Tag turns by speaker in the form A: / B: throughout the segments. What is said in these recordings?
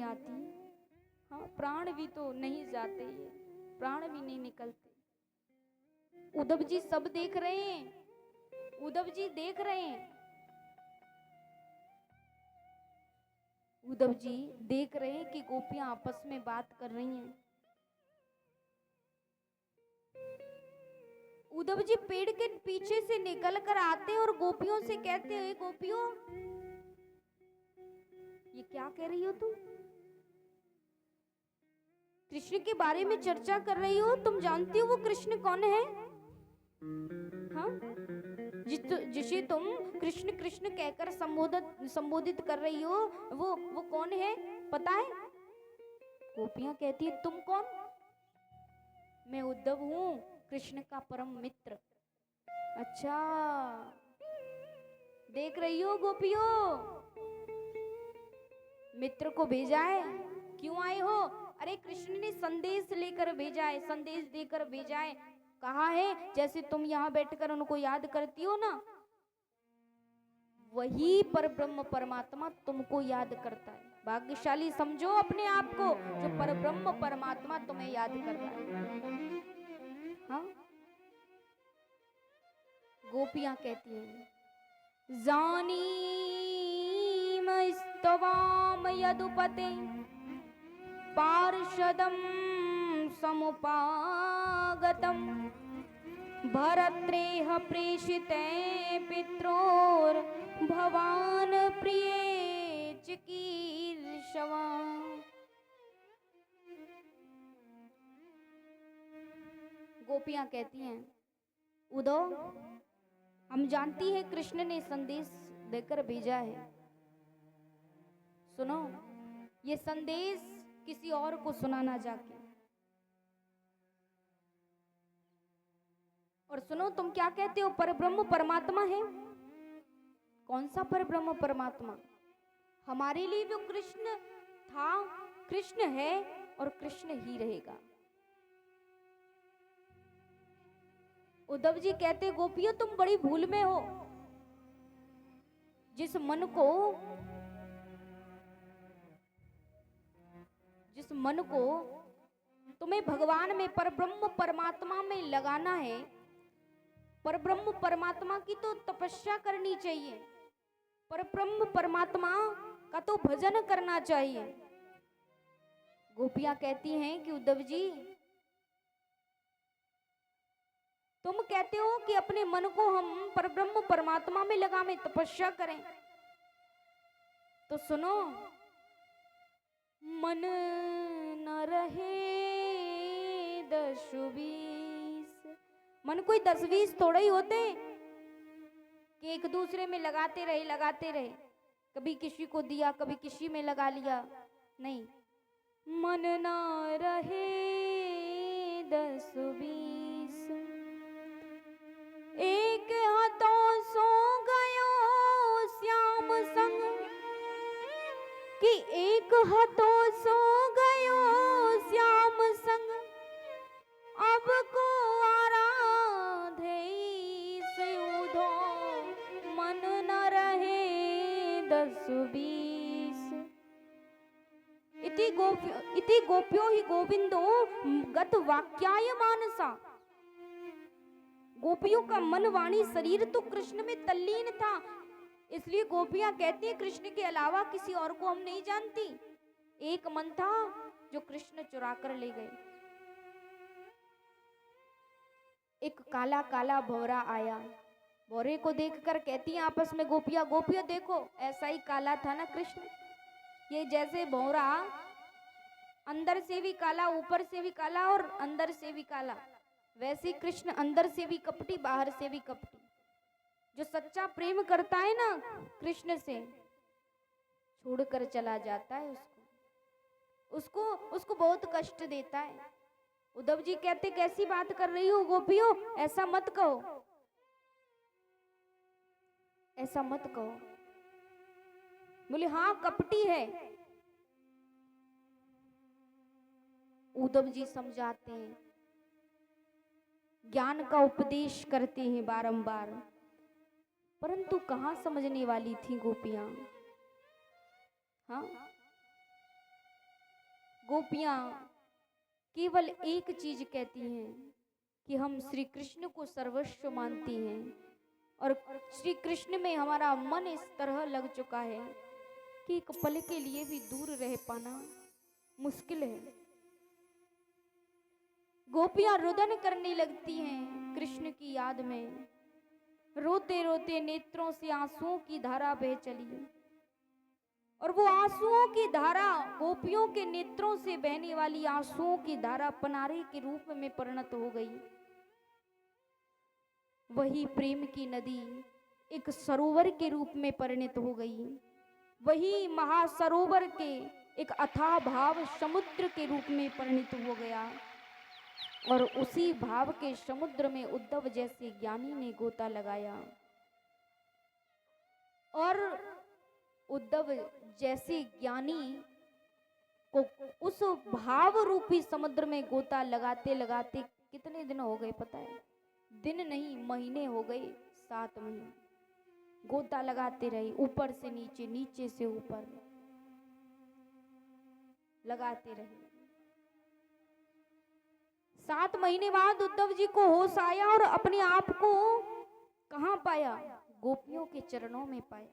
A: आती है। हाँ, प्राण भी तो नहीं जाते, ये प्राण भी नहीं निकलते। उद्धव जी सब देख रहे हैं, उद्धव जी देख रहे हैं, उद्धव जी देख रहे हैं कि गोपियां आपस में बात कर रही हैं। उद्धव जी पेड़ के पीछे से निकल कर आते और गोपियों से कहते हैं, गोपियों ये क्या कह रही हो तुम? कृष्ण के बारे में चर्चा कर रही हो, तुम जानती हो वो कृष्ण कौन है? हाँ, जिसे तुम कृष्ण कृष्ण कहकर संबोधित कर रही हो, वो कौन है पता है? गोपियां कहती है, तुम कौन? मैं उद्धव हूं, कृष्ण का परम मित्र। अच्छा, देख रही हो गोपियों, मित्र को भेजा है। क्यों आए हो? अरे कृष्ण ने संदेश लेकर भेजा है, संदेश देकर भेजा है। कहा है जैसे तुम यहाँ बैठकर उनको याद करती हो ना, वही परब्रह्म परमात्मा तुमको याद करता है। भाग्यशाली समझो अपने आप को जो परब्रह्म परमात्मा तुम्हें याद कर रहा है। हाँ, गोपियां कहती हैं, जानी स्तवाम यदुपते पार्षदम समुपागतम भरत्रेह प्रेषिते पित्रोर भवान प्रिय चिकीर्षवा। गोपियां कहती हैं, उद्धव हम जानती हैं कृष्ण ने संदेश देकर भेजा है। सुनो, ये संदेश किसी और को सुनाना जाके। और सुनो, तुम क्या कहते हो परब्रह्म परमात्मा है? कौन सा परब्रह्म परमात्मा? हमारे लिए जो कृष्ण था, कृष्ण है और कृष्ण ही रहेगा। उद्धव जी कहते, गोपियों तुम बड़ी भूल में हो। जिस मन को तुम्हें भगवान में परब्रह्म परमात्मा में लगाना है, परब्रह्म परमात्मा की तो तपस्या करनी चाहिए, परब्रह्म परमात्मा का तो भजन करना चाहिए। गोपियां कहती हैं कि उद्धव जी तुम कहते हो कि अपने मन को हम परब्रह्म परमात्मा में लगाएं, तपस्या करें। तो सुनो, मन न रहे 10-20। मन कोई 10-20 थोड़ा ही होते हैं कि एक दूसरे में लगाते रहे, कभी किसी को दिया, कभी किसी में लगा लिया। नहीं, मन न रहे 10-20, एक हाथों सो गयो श्याम संग, कि एक हाथों सो गयो श्याम संग, अब को आराधे सुधो, मन न रहे 10-20। इति गोप्यो ही गोविंदो गत वाक्याय मानसा। गोपियों का मन वाणी शरीर तो कृष्ण में तल्लीन था, इसलिए गोपियां कहती हैं कृष्ण के अलावा किसी और को हम नहीं जानती। एक मन था जो कृष्ण चुरा कर ले गए। एक काला काला भौरा आया, भौरे को देखकर कहती हैं आपस में गोपियां, गोपियां देखो ऐसा ही काला था ना कृष्ण। ये जैसे भौरा अंदर से भी काला, ऊपर से भी काला और अंदर से भी काला, वैसे कृष्ण अंदर से भी कपटी, बाहर से भी कपटी। जो सच्चा प्रेम करता है ना कृष्ण से, छोड़कर चला जाता है उसको बहुत कष्ट देता है। उद्धव जी कहते, कैसी बात कर रही हो गोपियों, ऐसा मत कहो, ऐसा मत कहो। बोले हाँ कपटी है। उद्धव जी समझाते हैं, ज्ञान का उपदेश करते हैं बारंबार, परंतु कहां समझने वाली थी गोपियां। हाँ, गोपियां केवल एक चीज कहती हैं कि हम श्री कृष्ण को सर्वस्व मानती हैं और श्री कृष्ण में हमारा मन इस तरह लग चुका है कि एक पल के लिए भी दूर रह पाना मुश्किल है। गोपियां रुदन करने लगती हैं कृष्ण की याद में, रोते रोते नेत्रों से आंसुओं की धारा बह चली और वो आंसुओं की धारा, गोपियों के नेत्रों से बहने वाली आंसुओं की धारा पनारे के रूप में परिणत हो गई। वही प्रेम की नदी एक सरोवर के रूप में परिणत हो गई। वही महासरोवर के एक अथाह भाव समुद्र के रूप में परिणत हो गया और उसी भाव के समुद्र में उद्धव जैसे ज्ञानी ने गोता लगाया और उद्धव जैसे ज्ञानी को उस भाव रूपी समुद्र में गोता लगाते लगाते कितने दिन हो गए पता है? दिन नहीं, महीने हो गए, 7 महीने गोता लगाते रहे, ऊपर से नीचे, नीचे से ऊपर लगाते रहे। 7 महीने बाद उद्धव जी को होश आया और अपने आप को कहां पाया? गोपियों के चरणों में पाया।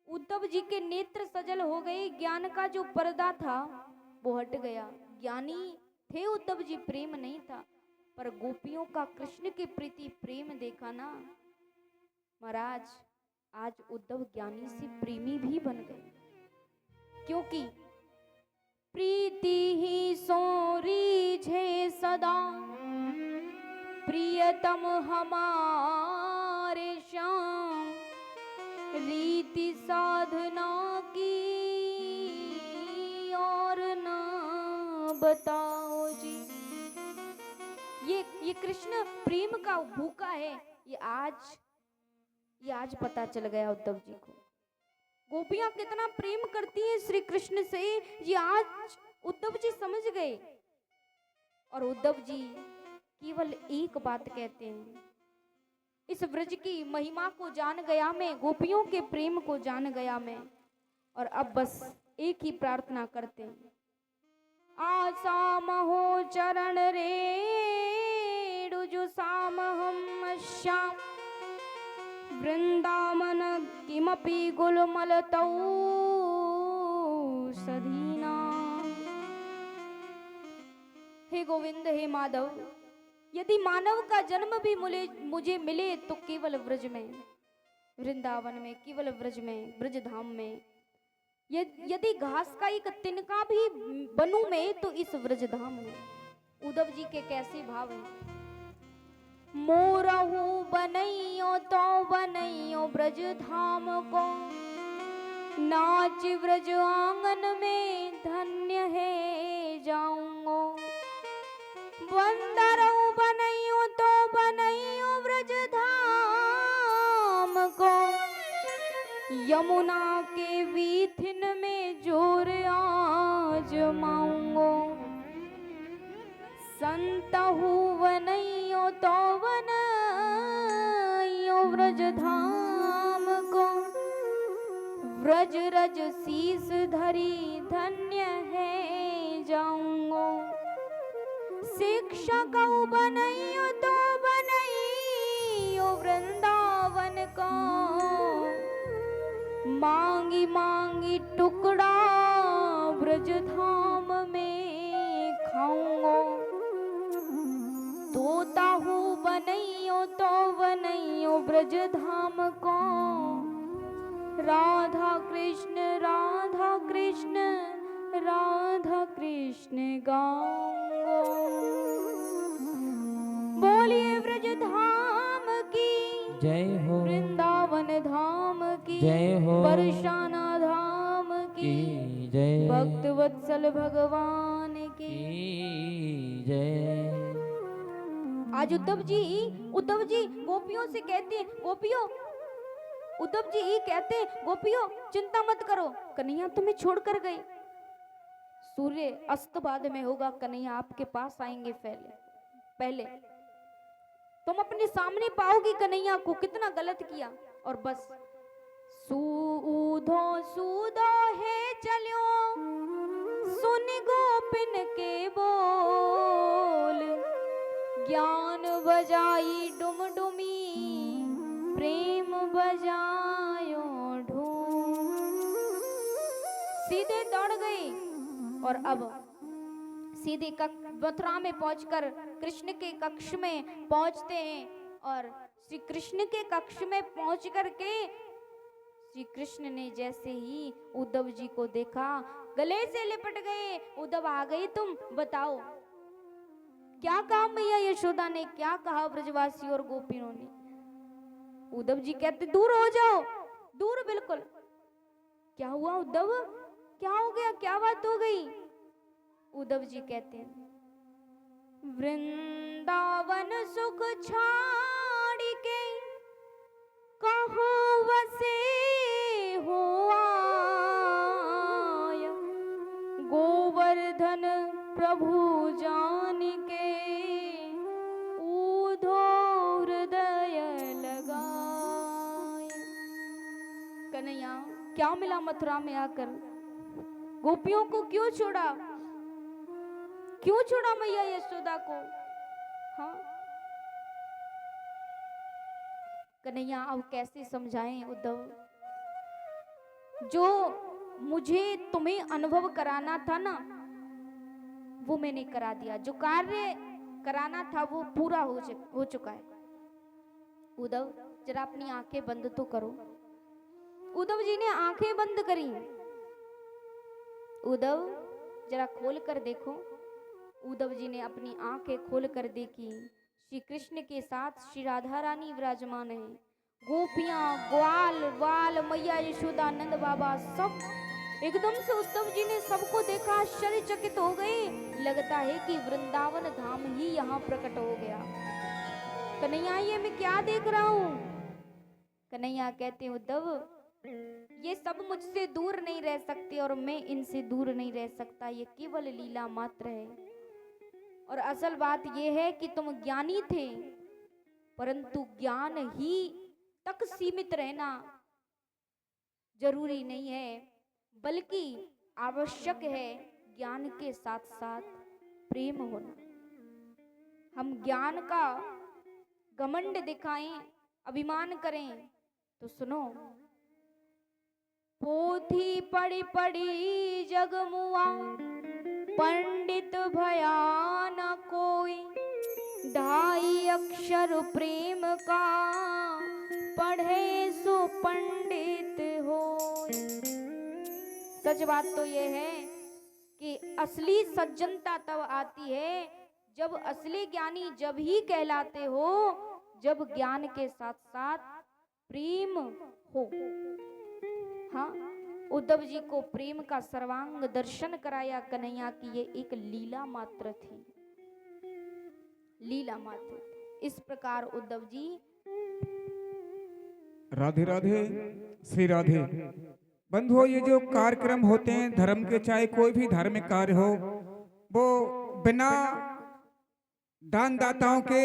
A: उद्धव जी के नेत्र सजल हो गए, ज्ञान का जो पर्दा था वो हट गया। ज्ञानी थे उद्धव जी, प्रेम नहीं था, पर गोपियों का कृष्ण के प्रति प्रेम देखा ना महाराज, आज उद्धव ज्ञानी से प्रेमी भी बन गए। क्योंकि प्रीति ही सोरीझे सदा प्रियतम हमारे श्याम, रीति साधना की और ना बताओ जी। ये कृष्ण प्रेम का भूखा है, ये आज पता चल गया उद्धव जी को। गोपियां कितना प्रेम करती हैं श्री कृष्ण से, ये आज उद्धव जी समझ गए। और उद्धव जी केवल एक बात कहते हैं, इस ब्रज की महिमा को जान गया मैं, गोपियों के प्रेम को जान गया मैं, और अब बस एक ही प्रार्थना करते हैं, आसा महो चरण रे जो साम हम श्याम, वृंदावन किमपि गुलमलतौ सधीना। हे गोविंद, हे माधव, यदि मानव का जन्म भी मुझे मिले तो केवल ब्रज में, वृंदावन में, केवल ब्रज में, ब्रज धाम में। यदि घास का एक तिनका भी बनूं मैं तो इस ब्रज धाम में। उद्धव जी के कैसे भाव हैं? मोरहू बनैयो तो बनैयो ब्रज धाम को, नाच ब्रज आंगन में धन्य है जाऊंगो। बंदरऊ बनैयो तो बनैयो ब्रज धाम को, यमुना के वीथिन में जोर आजमाऊंगो। संतहु बनैयो तो बनैयो ब्रज धाम को, ब्रज रज शीस धरी धन्य है जाऊंगो। शिक्षक बनैयो तो बनैयो वृंदावन को, मांगी मांगी टुकड़ा ब्रज धाम में खाऊंगो। तोताहू बनैयो तो बनैयो ब्रज धाम को, राधा कृष्ण राधा कृष्ण राधा कृष्ण गाऊंगो। बोलिए ब्रज धाम की
B: जय हो,
A: वृंदावन धाम की
B: जय हो,
A: बरसाना धाम की
B: जय,
A: भक्त वत्सल भगवान की
B: जय।
A: आज उद्धव जी गोपियों से कहते हैं, गोपियों, उद्धव जी कहते हैं, गोपियों चिंता मत करो, कन्हैया तुम्हें छोड़कर गए। सूर्य अस्त बाद में होगा, कन्हैया आपके पास आएंगे। पहले तुम अपने सामने पाओगी कन्हैया को, कितना गलत किया। और बस सूधो सूधो है चलो सुन गो गोपिन के बोल, ज्ञान बजाई डुमडुमी, प्रेम बजायो ढोल। सीधे दौड़ गई और अब सीधे मथुरा में पहुंचकर कृष्ण के कक्ष में पहुंचते हैं। और श्री कृष्ण के कक्ष में पहुंच करके श्री कृष्ण ने जैसे ही उद्धव जी को देखा, गले से लिपट गए। उद्धव आ गए, तुम बताओ क्या कहा मैया यशोदा ने, क्या कहा ब्रजवासी और गोपियों ने। उद्धव जी कहते दूर हो जाओ, दूर बिल्कुल। क्या हुआ उद्धव, क्या हो गया, क्या बात हो गई। उद्धव जी कहते हैं वृंदावन सुख छाड़ के कहाँ वसे हो आया, गोवर्धन प्रभु जान के ऊधो हृदय लगाया। कन्हैया क्या मिला मथुरा में आकर, गोपियों को क्यों छोड़ा, क्यों छोड़ा मैया यशोदा को। हाँ कन्हैया अब कैसे समझाएं उद्धव, जो मुझे तुम्हें अनुभव कराना था ना वो मैंने करा दिया, जो कार्य कराना था वो पूरा हो चुका है। उद्धव जरा अपनी आंखें बंद तो करो। उद्धव जी ने आंखें बंद करी। उद्धव जरा खोल कर देखो। उद्धव जी ने अपनी आंखें खोल कर देखी। श्री कृष्ण के साथ श्री राधा रानी विराजमान है, गोपियां, ग्वाल वाल, मैया यशोदा, नंद बाबा सब। एकदम से उद्धव जी ने सबको देखा, आश्चर्यचकित हो गए। लगता है कि वृंदावन धाम ही यहाँ प्रकट हो गया। कन्हैया ये मैं क्या देख रहा हूँ। कन्हैया कहते हैं उद्धव ये सब मुझसे दूर नहीं रह सकते और मैं इनसे दूर नहीं रह सकता, ये केवल लीला मात्र है। और असल बात यह है कि तुम ज्ञानी थे, परंतु ज्ञान ही तक सीमित रहना जरूरी नहीं है, बल्कि आवश्यक है ज्ञान के साथ साथ प्रेम होना। हम ज्ञान का घमंड दिखाएं, अभिमान करें तो सुनो, पोथी पढ़ी पढ़ी जग मुआ, पंडित भया न कोई, ढाई अक्षर प्रेम का, पढ़े सो पंडित हो। सच बात तो ये है कि असली सज्जनता तब आती है जब असली ज्ञानी जब ही कहलाते हो जब ज्ञान के साथ साथ प्रेम हो। हाँ, उद्धव जी को प्रेम का सर्वांग दर्शन कराया कन्हैया की ये एक लीला मात्र थी, लीला मात्र। इस प्रकार उद्धव जी।
C: राधे राधे, श्री राधे। बंधुओं, ये जो कार्यक्रम होते हैं धर्म के, चाहे कोई भी धार्मिक कार्य हो, वो बिना दान दाताओं के